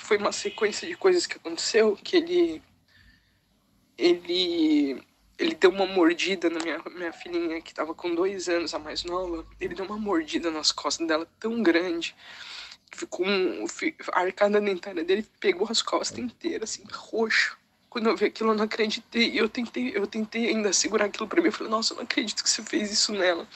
foi uma sequência de coisas que aconteceu, que ele deu uma mordida na minha filhinha, que tava com 2 anos, a mais nova. Ele deu uma mordida nas costas dela tão grande, que ficou a arcada dentária dele pegou as costas inteiras, assim, roxo. Quando eu vi aquilo, eu não acreditei. Eu tentei ainda segurar aquilo pra mim. Eu falei, nossa, eu não acredito que você fez isso nela.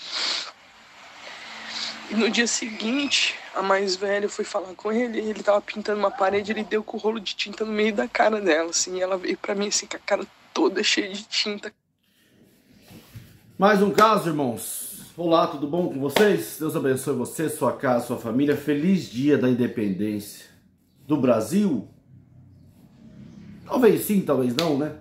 E no dia seguinte, a mais velha foi falar com ele, e ele tava pintando uma parede, ele deu com o rolo de tinta no meio da cara dela, assim, e ela veio pra mim, assim, com a cara toda cheia de tinta. Mais um caso, irmãos. Olá, tudo bom com vocês? Deus abençoe você, sua casa, sua família. Feliz dia da independência do Brasil. Talvez sim, talvez não, né?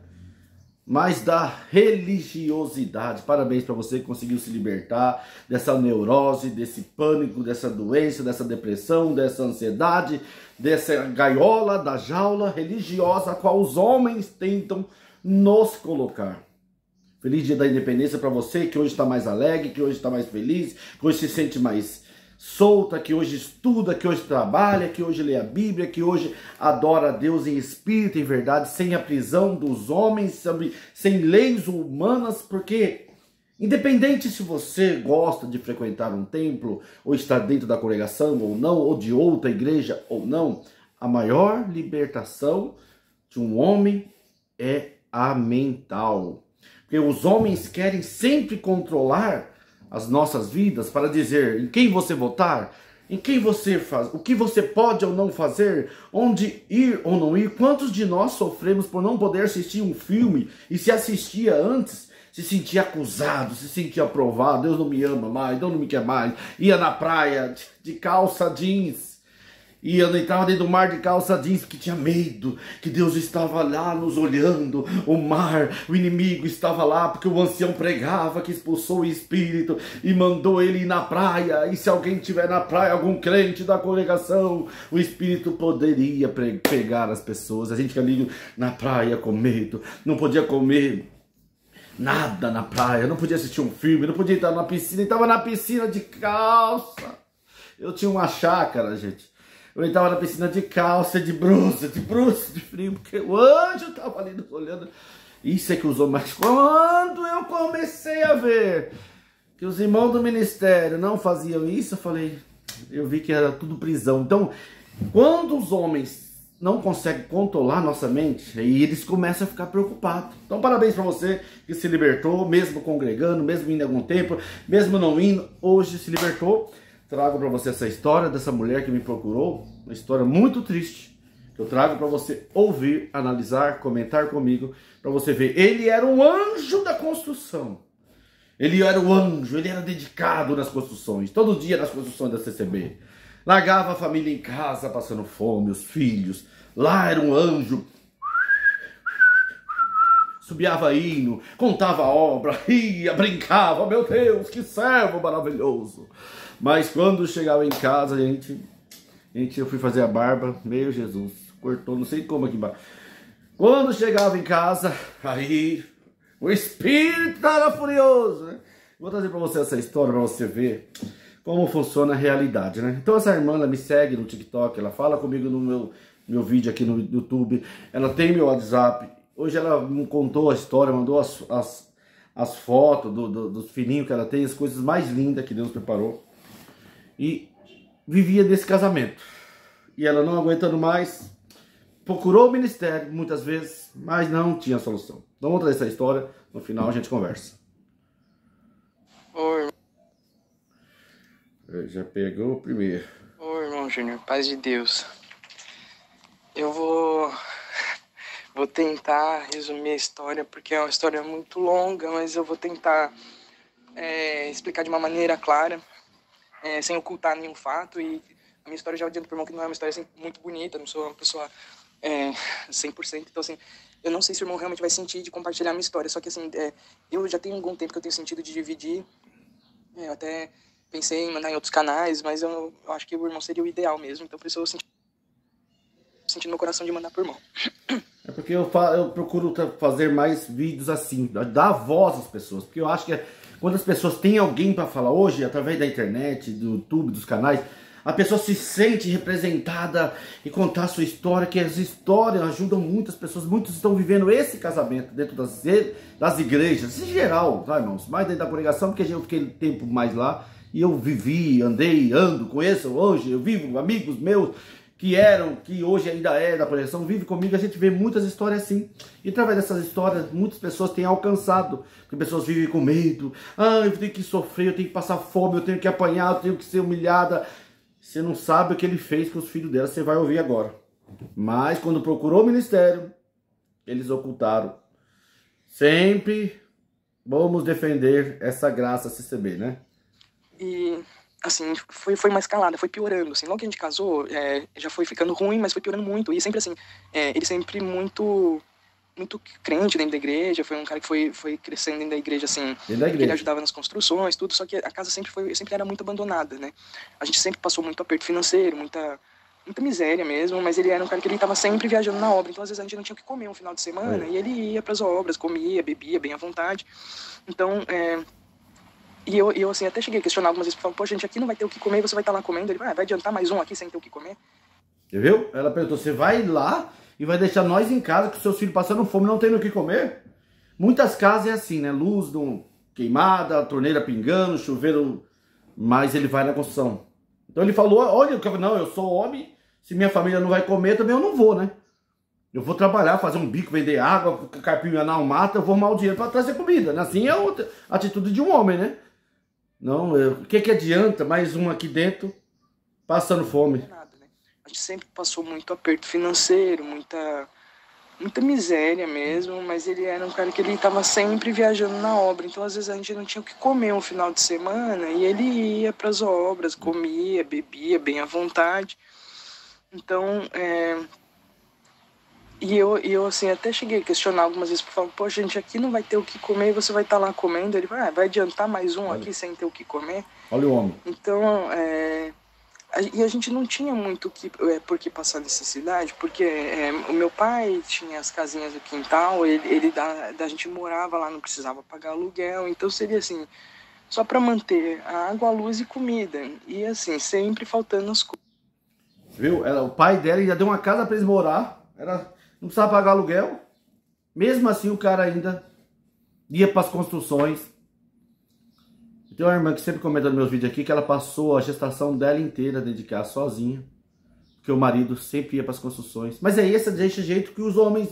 Mas da religiosidade. Parabéns para você que conseguiu se libertar dessa neurose, desse pânico, dessa doença, dessa depressão, dessa ansiedade, dessa gaiola, da jaula religiosa a qual os homens tentam nos colocar. Feliz dia da independência para você que hoje está mais alegre, que hoje está mais feliz, que hoje se sente mais solta, que hoje estuda, que hoje trabalha, que hoje lê a Bíblia, que hoje adora a Deus em espírito e verdade, sem a prisão dos homens, sem leis humanas, porque independente se você gosta de frequentar um templo, ou estar dentro da congregação ou não, ou de outra igreja ou não, a maior libertação de um homem é a mental. Porque os homens querem sempre controlar as nossas vidas para dizer em quem você votar, em quem você faz, o que você pode ou não fazer, onde ir ou não ir. Quantos de nós sofremos por não poder assistir um filme e se assistia antes, se sentia acusado, se sentia aprovado, Deus não me ama mais, Deus não me quer mais, ia na praia de calça jeans, e eu entrava dentro do mar de calça jeans porque tinha medo, que Deus estava lá nos olhando, o mar, o inimigo estava lá, porque o ancião pregava que expulsou o espírito e mandou ele ir na praia, e se alguém estiver na praia, algum crente da congregação, o espírito poderia pegar as pessoas. A gente ali na praia com medo, não podia comer nada na praia, não podia assistir um filme, não podia entrar na piscina, estava na piscina de calça. Eu tinha uma chácara, gente. Eu entrava na piscina de calça, de bruxa, de frio, porque o anjo estava ali nos olhando. Isso é que os homens... Mas quando eu comecei a ver que os irmãos do ministério não faziam isso, eu vi que era tudo prisão. Então, quando os homens não conseguem controlar nossa mente, aí eles começam a ficar preocupados. Então, parabéns para você que se libertou, mesmo congregando, mesmo indo em algum tempo, mesmo não indo, hoje se libertou. Trago para você essa história dessa mulher que me procurou, uma história muito triste, que eu trago para você ouvir, analisar, comentar comigo, para você ver. Ele era um anjo da construção. Ele era o anjo, ele era dedicado nas construções, todo dia nas construções da CCB. Largava a família em casa, passando fome, os filhos. Lá era um anjo. Subiava hino, contava a obra, ria, brincava. Meu Deus, que servo maravilhoso. Mas quando chegava em casa, eu fui fazer a barba, meu Jesus, cortou, não sei como aqui embaixo. Quando chegava em casa, aí o espírito estava furioso, né? Vou trazer para você essa história, para você ver como funciona a realidade, né? Então essa irmã, ela me segue no TikTok, ela fala comigo no meu vídeo aqui no YouTube, ela tem meu WhatsApp. Hoje ela me contou a história, mandou as fotos dos filhinhos que ela tem, as coisas mais lindas que Deus preparou. E vivia desse casamento. E ela não aguentando mais, procurou o ministério muitas vezes, mas não tinha solução. Então vamos trazer essa história, no final a gente conversa. Oi, Já pegou o primeiro. oi, irmão Júnior, paz de Deus. Eu vou tentar resumir a história, porque é uma história muito longa, mas eu vou tentar explicar de uma maneira clara, sem ocultar nenhum fato. E a minha história, já adianto pro irmão que não é uma história assim, muito bonita, não sou uma pessoa 100%. Então, assim, eu não sei se o irmão realmente vai sentir de compartilhar a minha história. Só que, assim, eu já tenho algum tempo que eu tenho sentido de dividir. Eu até pensei em mandar em outros canais, mas eu acho que o irmão seria o ideal mesmo. Então, por isso eu senti no meu coração de mandar pro irmão. É porque eu procuro fazer mais vídeos assim, dar voz às pessoas. Porque eu acho que quando as pessoas têm alguém para falar hoje, através da internet, do YouTube, dos canais, a pessoa se sente representada e contar a sua história, que as histórias ajudam muitas pessoas. Muitos estão vivendo esse casamento dentro das igrejas, em geral, tá, irmãos? Mais dentro da congregação, porque eu fiquei tempo mais lá e eu vivi, andei, ando, conheço hoje, eu vivo, amigos meus que hoje ainda é da congregação, vive comigo, a gente vê muitas histórias assim. E através dessas histórias, muitas pessoas têm alcançado, porque pessoas vivem com medo. Ah, eu tenho que sofrer, eu tenho que passar fome, eu tenho que apanhar, eu tenho que ser humilhada. Você não sabe o que ele fez com os filhos dela, você vai ouvir agora. Mas quando procurou o ministério, eles ocultaram. Sempre vamos defender essa graça a se receber, né? E, assim, foi uma escalada, foi piorando, assim, logo que a gente casou, já foi ficando ruim, mas foi piorando muito, e sempre assim, ele sempre muito crente dentro da igreja, foi um cara que foi crescendo dentro da igreja, assim, ele ajudava nas construções, tudo, só que a casa sempre era muito abandonada, né, a gente sempre passou muito aperto financeiro, muita miséria mesmo, mas ele era um cara que ele estava sempre viajando na obra, então às vezes a gente não tinha o que comer um final de semana, e ele ia para as obras, comia, bebia bem à vontade, então, e eu assim, até cheguei a questionar algumas vezes, falando, pô, gente, aqui não vai ter o que comer, você vai estar lá comendo, ele vai adiantar mais um aqui sem ter o que comer? Viu? Ela perguntou, você vai lá e vai deixar nós em casa com seus filhos passando fome, não tendo o que comer? Muitas casas é assim, né? Luz queimada, torneira pingando, chuveiro, mas ele vai na construção. Então ele falou, olha, não, eu sou homem, se minha família não vai comer, também eu não vou, né? Eu vou trabalhar, fazer um bico, vender água, carpinhanar um mato, eu vou arrumar o dinheiro para trazer comida. Assim é a atitude de um homem, né? Não, o que adianta mais um aqui dentro passando fome? Nada, né? A gente sempre passou muito aperto financeiro, muita miséria mesmo, mas ele era um cara que ele estava sempre viajando na obra, então às vezes a gente não tinha o que comer um final de semana e ele ia para as obras, comia, bebia bem à vontade. Então, E eu assim, até cheguei a questionar algumas vezes, falando, pô, gente, aqui não vai ter o que comer e você vai estar lá comendo. Ele vai adiantar mais um aqui sem ter o que comer? Olha o homem. Então, e a gente não tinha muito por que passar necessidade, porque o meu pai tinha as casinhas do quintal, a gente morava lá, não precisava pagar aluguel, então seria assim, só para manter a água, a luz e comida. E assim, sempre faltando as coisas. Viu? O pai dela ainda deu uma casa para eles morar, não precisava pagar aluguel. Mesmo assim o cara ainda ia para as construções. Tem uma irmã que sempre comenta nos meus vídeos aqui que ela passou a gestação dela inteira dentro de casa sozinha. Porque o marido sempre ia para as construções. Mas é desse jeito que os homens,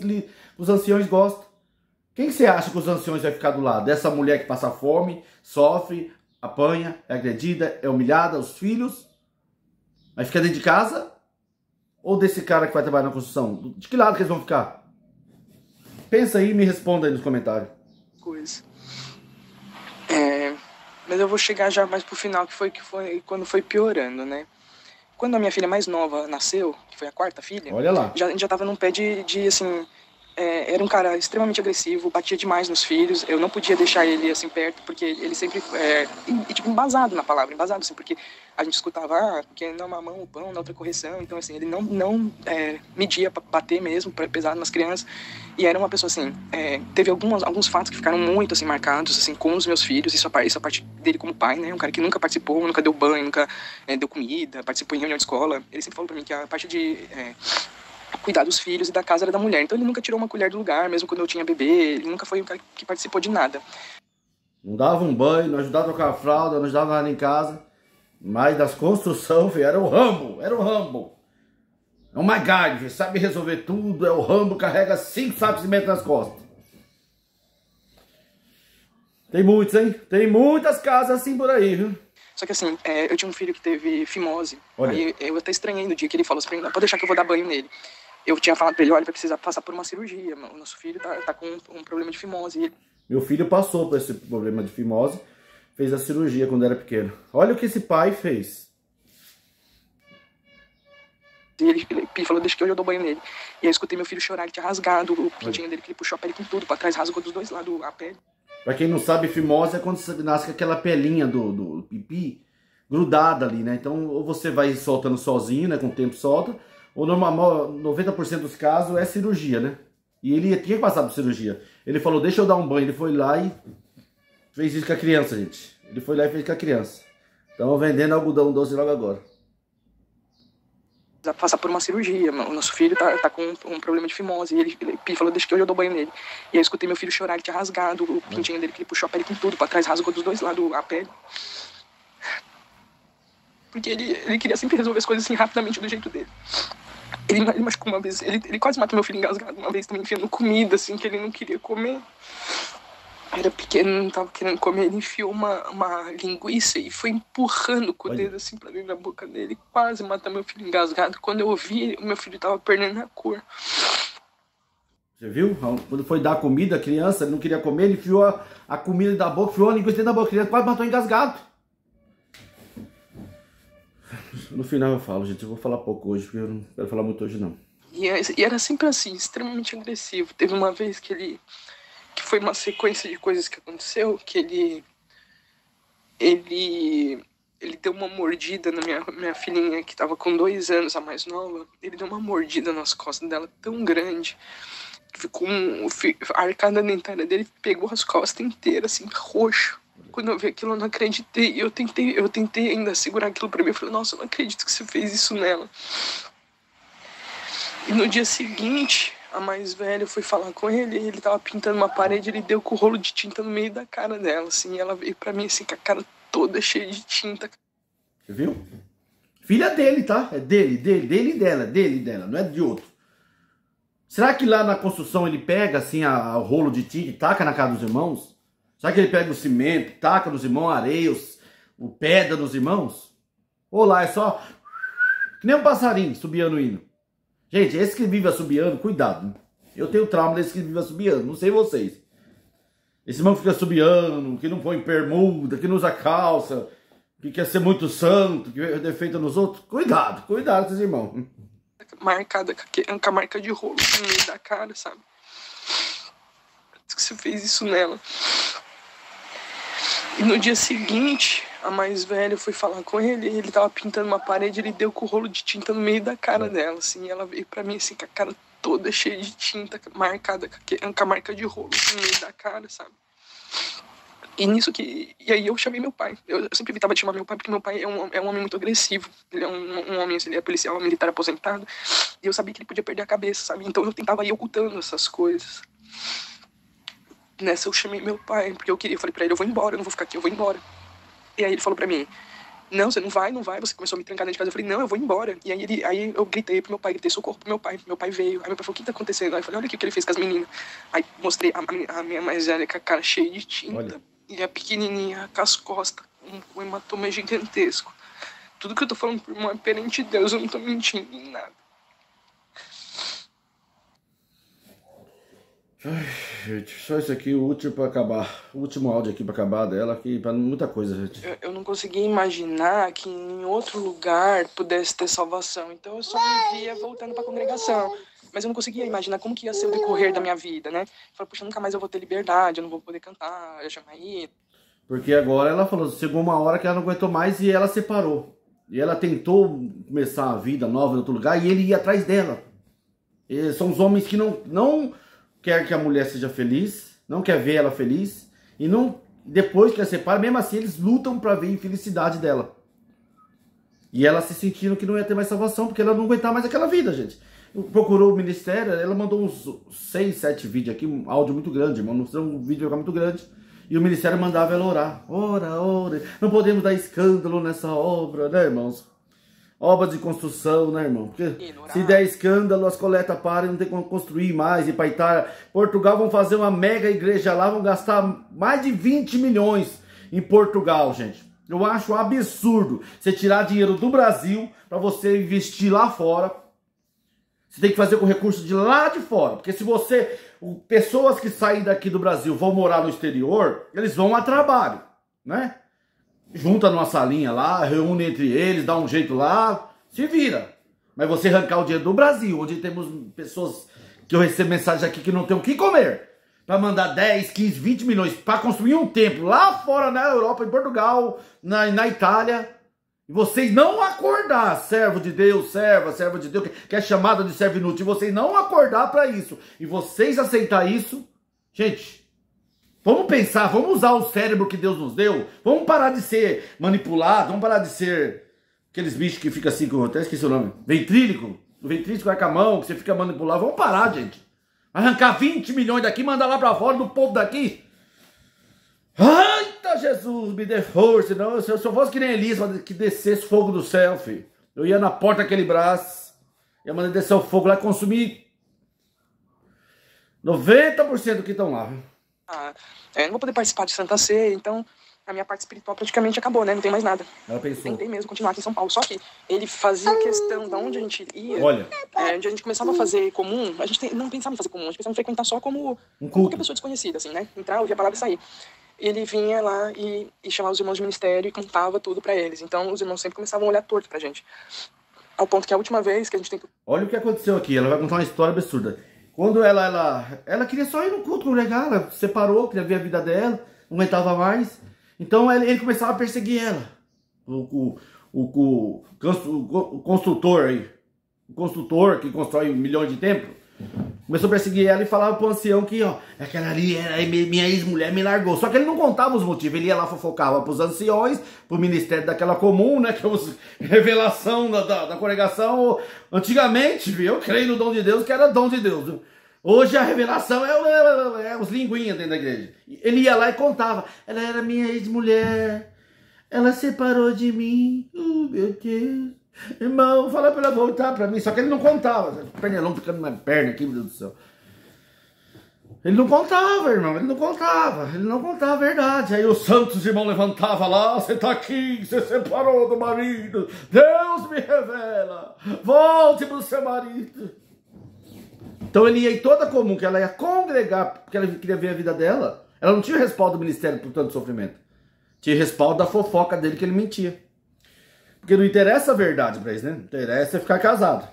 os anciões gostam. Quem você acha que os anciões vai ficar do lado? Dessa mulher que passa fome, sofre, apanha, é agredida, é humilhada, os filhos? Vai ficar dentro de casa? Ou desse cara que vai trabalhar na construção? De que lado que eles vão ficar? Pensa aí e me responda aí nos comentários. Mas eu vou chegar já mais pro final, que foi quando foi piorando, né? Quando a minha filha mais nova nasceu, que foi a quarta filha, olha lá. A gente já tava num pé de assim... era um cara extremamente agressivo, batia demais nos filhos, eu não podia deixar ele assim perto, porque ele sempre, tipo, embasado na palavra, embasado assim, porque a gente escutava, porque não mamão o pão, na outra correção, então assim, ele não media pra bater mesmo, pesado nas crianças, e era uma pessoa assim, teve alguns fatos que ficaram muito assim, marcados, assim, com os meus filhos, isso a parte dele como pai, né, um cara que nunca participou, nunca deu banho, nunca deu comida, participou em reunião de escola, ele sempre falou pra mim que a parte de... cuidar dos filhos e da casa era da mulher. Então ele nunca tirou uma colher do lugar, mesmo quando eu tinha bebê. Ele nunca foi um cara que participou de nada. Não dava um banho, não ajudava a trocar a fralda, não ajudava nada em casa. Mas das construções, filho, era o Rambo. É o MacGyver, sabe resolver tudo. É o Rambo, carrega 5 sacos de cimento nas costas. Tem muitos, hein? Tem muitas casas assim por aí, viu? Só que assim, eu tinha um filho que teve fimose. Olha. Aí eu até estranhei no dia que ele falou assim, pode deixar que eu vou dar banho nele. Eu tinha falado pra ele, olha, vai precisar passar por uma cirurgia. O nosso filho tá com um problema de fimose. Meu filho passou por esse problema de fimose, fez a cirurgia quando era pequeno. Olha o que esse pai fez. E ele falou, deixa que eu dou banho nele. E aí eu escutei meu filho chorar, ele tinha rasgado o pintinho dele, que ele puxou a pele com tudo pra trás, rasgou dos dois lados a pele. Pra quem não sabe, fimose é quando você nasce com aquela pelinha do pipi grudada ali, né? Então, ou você vai soltando sozinho, né? Com o tempo solta, ou normal, 90% dos casos é cirurgia, né? E ele tinha que passar por cirurgia. Ele falou, deixa eu dar um banho. Ele foi lá e fez isso com a criança, gente. Ele foi lá e fez com a criança. Estão vendendo algodão doce logo agora. passar por uma cirurgia. O nosso filho tá com um problema de fimose. E ele falou, deixa que hoje eu dou banho nele. E aí eu escutei meu filho chorar, ele tinha rasgado o pintinho dele, que ele puxou a pele com tudo pra trás, rasgou dos dois lados a pele. Porque ele queria sempre resolver as coisas assim rapidamente do jeito dele. Ele machucou uma vez, ele quase matou meu filho engasgado uma vez também, enfiando comida assim que ele não queria comer. Era pequeno, não tava querendo comer, ele enfiou uma linguiça e foi empurrando com o dedo assim pra dentro da boca dele, quase matou meu filho engasgado. Quando eu vi, o meu filho tava perdendo a cor. Você viu? Quando foi dar comida, a criança, ele não queria comer, ele enfiou a comida da boca, enfiou a linguiça dentro da boca, a criança quase matou engasgado. No final eu falo, gente, eu vou falar pouco hoje, porque eu não quero falar muito hoje não. E era sempre assim, extremamente agressivo. Teve uma vez que foi uma sequência de coisas que aconteceu, que ele deu uma mordida na minha filhinha, que tava com 2 anos, a mais nova. Ele deu uma mordida nas costas dela tão grande, que ficou a arcada dentária dele pegou as costas inteiras, assim, roxo. Quando eu vi aquilo, eu não acreditei. Eu tentei ainda segurar aquilo pra mim. Eu falei, nossa, eu não acredito que você fez isso nela. E no dia seguinte, a mais velha foi falar com ele tava pintando uma parede, ele deu com o rolo de tinta no meio da cara dela, assim, e ela veio pra mim, assim, com a cara toda cheia de tinta. Você viu? Filha dele, tá? É dele e dela, não é de outro. Será que lá na construção ele pega, assim, o rolo de tinta e taca na cara dos irmãos? Será que ele pega o cimento, taca nos irmãos, areia, o pedra nos irmãos? Ou lá é só que nem um passarinho subiando o hino. Gente, esse que vive assobiando, cuidado. Né? Eu tenho trauma desse que vive assobiando, não sei vocês. Esse irmão que fica assobiando, que não põe bermuda, que não usa calça, que quer ser muito santo, que vê defeito nos outros. Cuidado com esses irmãos. Marcada com a marca de rolo no meio da cara, sabe? Diz que você fez isso nela. E no dia seguinte, a mais velha foi falar com ele tava pintando uma parede, ele deu com o rolo de tinta no meio da cara dela, assim, e ela veio pra mim, assim, com a cara toda cheia de tinta, marcada com a marca de rolo no meio da cara, sabe? E aí eu chamei meu pai. Eu sempre evitava de chamar meu pai, porque meu pai é um homem muito agressivo. Ele é um homem, ele é policial, militar aposentado, e eu sabia que ele podia perder a cabeça, sabe? Então eu tentava ir ocultando essas coisas. Nessa eu chamei meu pai, porque eu falei pra ele, eu vou embora, eu não vou ficar aqui, eu vou embora. E aí ele falou pra mim, não, você não vai, você começou a me trancar dentro de casa. Eu falei, não, eu vou embora. E aí eu gritei pro meu pai, gritei socorro pro meu pai veio. Aí meu pai falou, o que tá acontecendo? Aí eu falei, olha aqui o que ele fez com as meninas. Aí mostrei a minha mais velha com a cara cheia de tinta, olha. E a pequenininha com as costas, um hematoma gigantesco. Tudo que eu tô falando perante Deus, eu não tô mentindo em nada. Ai, gente, só isso aqui, o último pra acabar. O último áudio aqui pra acabar dela, que pra muita coisa, gente. Eu não conseguia imaginar que em outro lugar pudesse ter salvação. Então eu só me via voltando pra congregação. Mas eu não conseguia imaginar como que ia ser o decorrer da minha vida, né? Eu falei, puxa, nunca mais eu vou ter liberdade, eu não vou poder cantar, eu chamar aí. Porque agora ela falou, chegou uma hora que ela não aguentou mais e ela separou. E ela tentou começar a vida nova em outro lugar e ele ia atrás dela. E são os homens que não quer que a mulher seja feliz, não quer ver ela feliz, e não depois que ela separa, mesmo assim eles lutam para ver a infelicidade dela. E ela se sentindo que não ia ter mais salvação, porque ela não aguentava mais aquela vida, gente. Procurou o ministério, ela mandou uns 6, 7 vídeos aqui, um áudio muito grande, irmão, um vídeo muito grande, e o ministério mandava ela orar. Ora, não podemos dar escândalo nessa obra, né, irmãos? Obra de construção, né, irmão? Porque se der escândalo, as coletas param e não tem como construir mais. E para Itália, Portugal vão fazer uma mega igreja lá, vão gastar mais de 20 milhões em Portugal, gente. Eu acho um absurdo você tirar dinheiro do Brasil para você investir lá fora. Você tem que fazer com recurso de lá de fora. Porque se pessoas que saem daqui do Brasil vão morar no exterior, eles vão a trabalho, né? Junta numa salinha lá, reúne entre eles, dá um jeito lá, se vira. Mas você arrancar o dinheiro do Brasil, onde temos pessoas que eu recebo mensagem aqui que não tem o que comer, para mandar 10, 15, 20 milhões para construir um templo lá fora na Europa, em Portugal, na Itália, e vocês não acordar, servo de Deus, serva de Deus, que é chamada de servo inútil, e vocês não acordar para isso, e vocês aceitar isso, gente... Vamos pensar, vamos usar o cérebro que Deus nos deu, vamos parar de ser manipulado, vamos parar de ser aqueles bichos que ficam assim, com, até esqueci o nome, ventrílico. O ventrílico vai com a mão, que você fica manipular. Vamos parar, gente. Arrancar 20 milhões daqui, mandar lá pra fora do povo daqui. Eita, Jesus, me dê força. Não, se eu fosse que nem Elias, que descesse fogo do céu, filho. Eu ia na porta daquele braço, ia mandar descer o fogo lá e consumir 90% do que estão lá. Viu? Eu não vou poder participar de Santa Ceia, então a minha parte espiritual praticamente acabou, né? Não tem mais nada. Ela pensou. Tentei mesmo continuar aqui em São Paulo, só que ele fazia questão de onde a gente ia. Olha. Onde a gente começava a fazer comum, a gente não pensava em fazer comum, a gente pensava em frequentar só como qualquer pessoa desconhecida, assim, né? Entrar, ouvir a palavra e sair. Ele vinha lá e chamava os irmãos de ministério e contava tudo pra eles. Então os irmãos sempre começavam a olhar torto pra gente. Ao ponto que a última vez que a gente tentou... Olha o que aconteceu aqui, ela vai contar uma história absurda. Quando ela queria só ir no culto congregar, ela separou, queria ver a vida dela, não aguentava mais. Então ele começava a perseguir ela. O construtor aí, o construtor que constrói milhões de templos, começou a perseguir ela e falava pro ancião que, ó, aquela ali era minha ex-mulher, me largou. Só que ele não contava os motivos, ele ia lá, fofocava pros anciões, pro ministério daquela comum, né, que é a revelação da congregação. Antigamente, viu, eu creio no dom de Deus, que era dom de Deus, viu? Hoje a revelação é os linguinhas dentro da igreja. Ele ia lá e contava, ela era minha ex-mulher, ela separou de mim, meu Deus. Irmão, fala pra ela voltar pra mim. Só que ele não contava. Pernilão ficando na perna aqui, meu Deus do céu. Ele não contava, irmão. Ele não contava a verdade. Aí os santos irmãos levantavam lá. Você tá aqui, você separou do marido. Deus me revela. Volte pro seu marido. Então ele ia em toda comum, que ela ia congregar, porque ela queria ver a vida dela. Ela não tinha respaldo do ministério por tanto sofrimento. Tinha respaldo da fofoca dele, que ele mentia. Porque não interessa a verdade pra eles, né? Não interessa é ficar casado.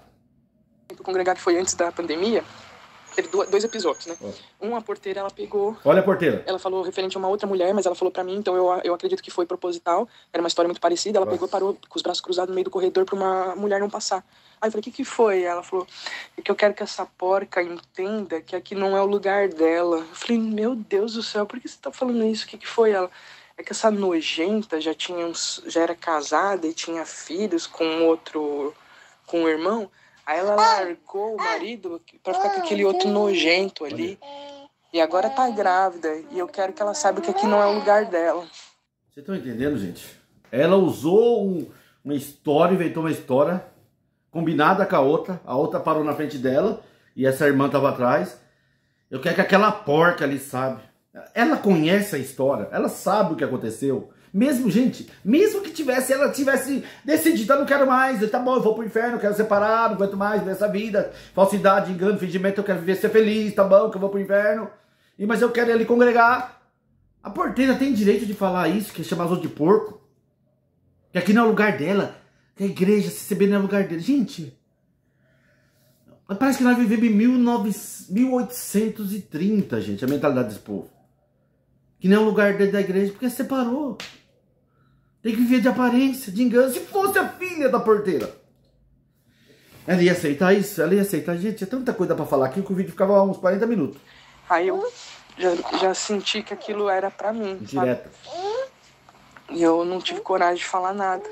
O congregar que foi antes da pandemia, teve dois episódios, né? A porteira, ela pegou... Olha a porteira. Ela falou referente a uma outra mulher, mas ela falou pra mim, então eu acredito que foi proposital. Era uma história muito parecida. Ela pegou e parou com os braços cruzados no meio do corredor pra uma mulher não passar. Aí eu falei, o que foi? Ela falou, é que eu quero que essa porca entenda que aqui não é o lugar dela. Eu falei, meu Deus do céu, por que você tá falando isso? O que foi? Ela... É que essa nojenta já era casada e tinha filhos com um irmão. Aí ela largou o marido pra ficar com aquele outro nojento ali. E agora tá grávida. E eu quero que ela saiba que aqui não é o lugar dela. Vocês estão entendendo, gente? Ela usou uma história, inventou uma história combinada com a outra parou na frente dela e essa irmã tava atrás. Eu quero que aquela porca ali sabe. Ela conhece a história, ela sabe o que aconteceu. Mesmo, gente, mesmo que ela tivesse decidido, eu não quero mais, tá bom, eu vou pro inferno, eu quero separar, não aguento mais nessa vida, falsidade, engano, fingimento, eu quero viver, ser feliz, tá bom, que eu vou pro inferno. Mas eu quero ir ali congregar. A porteira tem direito de falar isso, que é chamar os outros de porco. Que aqui não é o lugar dela, que a igreja, se receber não é o lugar dela. Gente, parece que nós vivemos em 1830, gente, a mentalidade desse povo. Que não é o lugar da igreja, porque separou. Tem que viver de aparência, de engano. Se fosse a filha da porteira, ela ia aceitar isso? Ela ia aceitar. Gente, é tanta coisa pra falar aqui que o vídeo ficava uns 40 minutos. Aí eu já senti que aquilo era pra mim, direto. Sabe? E eu não tive coragem de falar nada.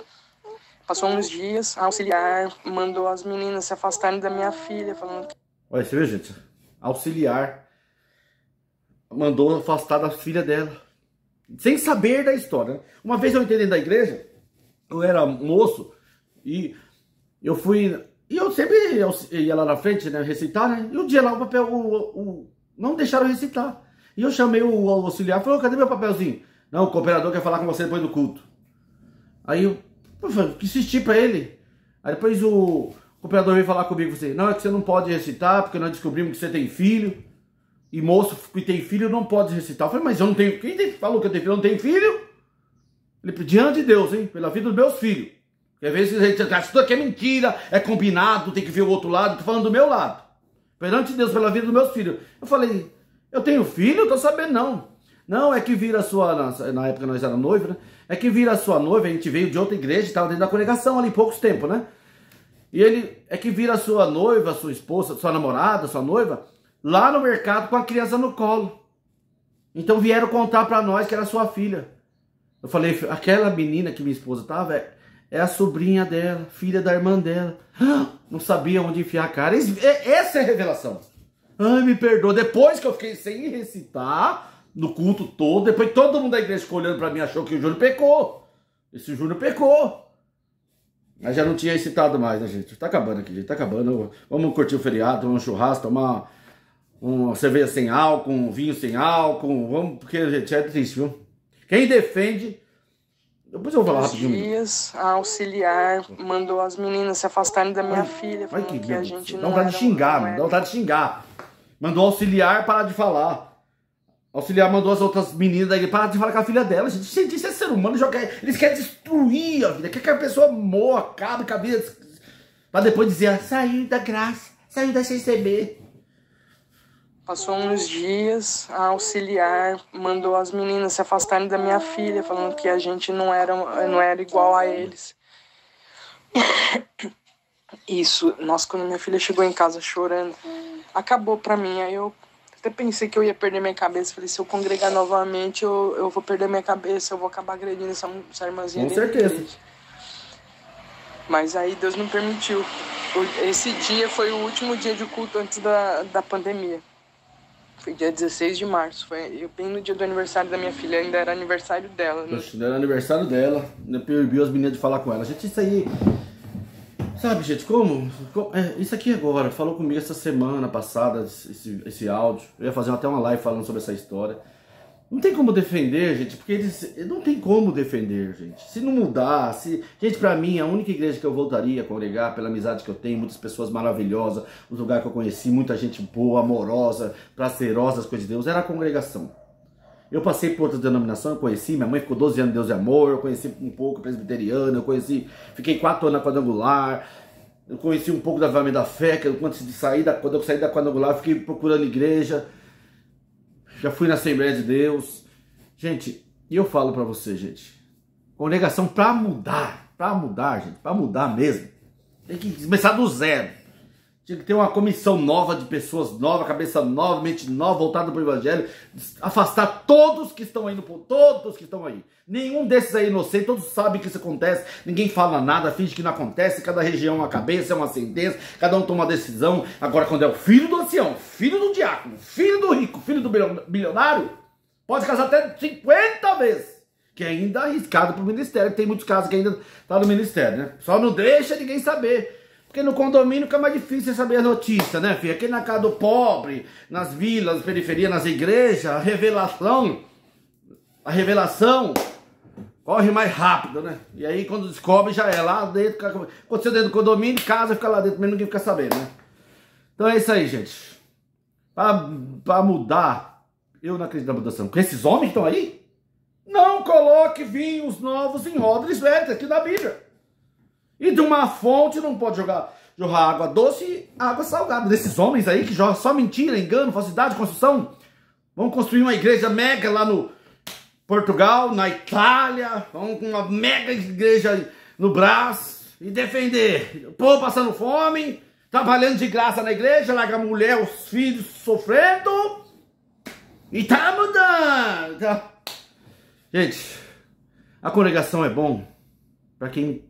Passou uns dias, a auxiliar mandou as meninas se afastarem da minha filha, falando... Olha, você viu, gente? Auxiliar mandou afastar da filha dela, sem saber da história. Uma vez eu entrei dentro da igreja, eu era moço, e eu fui... E eu sempre ia lá na frente, né, recitar, né? E um dia lá o papel... não deixaram recitar. E eu chamei o auxiliar, falou, cadê meu papelzinho? Não, o cooperador quer falar com você depois do culto. Aí eu insisti pra ele. Aí depois o cooperador veio falar comigo, você, não, é que você não pode recitar, porque nós descobrimos que você tem filho. E moço que tem filho não pode recitar. Eu falei, mas eu não tenho... Quem falou que eu tenho filho? Eu não tenho filho? Ele pediu, diante de Deus, hein? Pela vida dos meus filhos. Porque às vezes a gente acha que isso aqui é mentira, é combinado, tem que ver o outro lado. Tô falando do meu lado. Perante Deus, pela vida dos meus filhos. Eu falei, eu tenho filho? Eu tô sabendo, não. Não, é que vira a sua... Na época nós éramos noivos, né? É que vira a sua noiva, a gente veio de outra igreja, estava dentro da congregação ali, poucos tempos, né? E ele... É que vira a sua noiva, sua esposa, sua namorada, sua noiva... lá no mercado com a criança no colo. Então vieram contar pra nós que era sua filha. Eu falei, aquela menina que minha esposa tava, é a sobrinha dela, filha da irmã dela. Não sabia onde enfiar a cara. Essa é a revelação. Ai, me perdoa. Depois que eu fiquei sem recitar no culto todo, depois todo mundo da igreja ficou olhando pra mim, achou que o Júnior pecou. Esse Júnior pecou. Mas já não tinha recitado mais, né, gente? Tá acabando aqui, gente. Tá acabando. Vamos curtir o feriado, tomar um churrasco, tomar uma cerveja sem álcool, um vinho sem álcool. Vamos, porque, gente, é triste, viu? Quem defende... Depois eu vou falar rapidinho. Dias, a auxiliar mandou as meninas se afastarem da minha filha, falando que a gente dá não vontade de xingar, mano. Dá vontade de xingar. Mandou o auxiliar parar de falar. O auxiliar mandou as outras meninas da igreja parar de falar com a filha dela. Gente, isso é ser humano. Eles querem destruir a vida. Quer que a pessoa morra, acabe com a vida. Pra depois dizer, saiu da graça, saiu da CCB. Passou uns dias, a auxiliar mandou as meninas se afastarem da minha filha, falando que a gente não era igual a eles. Isso, nossa, quando minha filha chegou em casa chorando, acabou pra mim. Aí eu até pensei que eu ia perder minha cabeça. Falei, se eu congregar novamente, eu vou perder minha cabeça, eu vou acabar agredindo essa irmãzinha. Com certeza. Mas aí Deus não permitiu. Esse dia foi o último dia de culto antes da pandemia. Foi dia 16 de março, foi bem no dia do aniversário da minha filha, ainda era aniversário dela. Né? Poxa, era aniversário dela, proibiu as meninas de falar com ela. Gente, isso aí... Sabe, gente, como isso aqui agora, falou comigo essa semana passada, esse áudio. Eu ia fazer até uma live falando sobre essa história. Não tem como defender, gente, porque não tem como defender, gente. Se não mudar, gente, pra mim, a única igreja que eu voltaria a congregar, pela amizade que eu tenho, muitas pessoas maravilhosas, os lugares que eu conheci, muita gente boa, amorosa, prazerosa, as coisas de Deus, era a congregação. Eu passei por outra denominação, eu conheci, minha mãe ficou 12 anos em Deus e Amor, eu conheci um pouco presbiteriano, fiquei 4 anos na quadrangular, eu conheci um pouco da Avivamento da Fé, que quando eu saí da quadrangular, fiquei procurando igreja, já fui na Assembleia de Deus. Gente, e eu falo pra você, gente, congregação pra mudar, gente, pra mudar mesmo, tem que começar do zero. Tinha que ter uma comissão nova de pessoas novas, cabeça nova, mente nova, voltada para o Evangelho. Afastar todos que estão aí todos que estão aí. Nenhum desses aí é inocente, todos sabem que isso acontece. Ninguém fala nada, finge que não acontece. Cada região é uma cabeça, é uma sentença. Cada um toma uma decisão. Agora, quando é o filho do ancião, filho do diácono, filho do rico, filho do bilionário, pode casar até 50 vezes. Que ainda é arriscado para o ministério. Tem muitos casos que ainda tá no ministério, né? Só não deixa ninguém saber. Porque no condomínio fica mais difícil saber a notícia, né, filho? Aqui na casa do pobre, nas vilas, periferia, nas igrejas, a revelação corre mais rápido, né? E aí quando descobre já é lá dentro, aconteceu dentro do condomínio, casa fica lá dentro, mas ninguém fica sabendo, né? Então é isso aí, gente. Pra mudar, eu não acredito na mudança. Com esses homens que estão aí, não coloque vinhos novos em odres velhos, aqui na Bíblia. E de uma fonte não pode jorrar água doce e água salgada. Desses homens aí que jogam só mentira, engano, falsidade, construção. Vão construir uma igreja mega lá no Portugal, na Itália. Vão com uma mega igreja no Brás e defender. O povo passando fome, trabalhando de graça na igreja, larga a mulher, os filhos sofrendo. E tá mudando. Tá. Gente, a congregação é bom para quem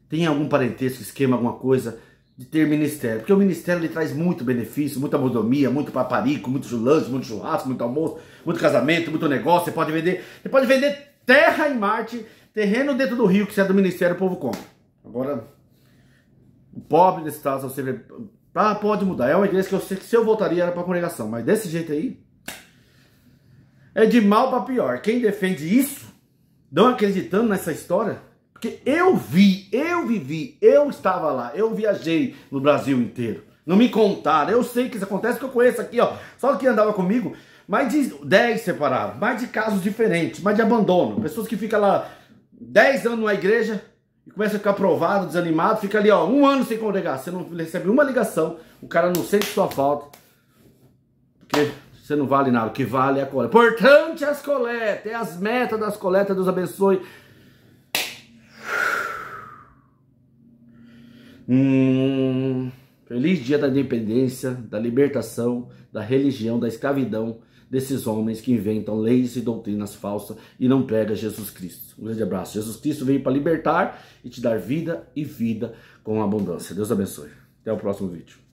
tem algum parentesco, esquema, alguma coisa, de ter ministério. Porque o ministério ele traz muito benefício, muita mordomia, muito paparico, muito lanche, muito churrasco, muito almoço, muito casamento, muito negócio. Você pode vender terra em Marte, terreno dentro do rio, que se é do ministério, o povo compra. Agora, o pobre nesse caso, você vê, pode mudar. É uma igreja que eu sei que se eu voltaria era para a congregação. Mas desse jeito aí, é de mal para pior. Quem defende isso, não acreditando nessa história... Porque eu vivi, eu estava lá, eu viajei no Brasil inteiro. Não me contaram, eu sei que isso acontece, que eu conheço aqui, ó. Só que andava comigo, mais de 10 separados, mais de casos diferentes, mais de abandono. Pessoas que ficam lá 10 anos numa igreja e começam a ficar provado, desanimado, fica ali, ó, 1 ano sem congregar. Você não recebe uma ligação, o cara não sente sua falta, porque você não vale nada, o que vale é a coleta. Importante é as coletas, é as metas das coletas, Deus abençoe. Feliz dia da independência, da libertação, da religião, da escravidão. desses homens que inventam leis e doutrinas falsas e não pregam Jesus Cristo. Um grande abraço. Jesus Cristo veio para libertar e te dar vida e vida com abundância. Deus abençoe. Até o próximo vídeo.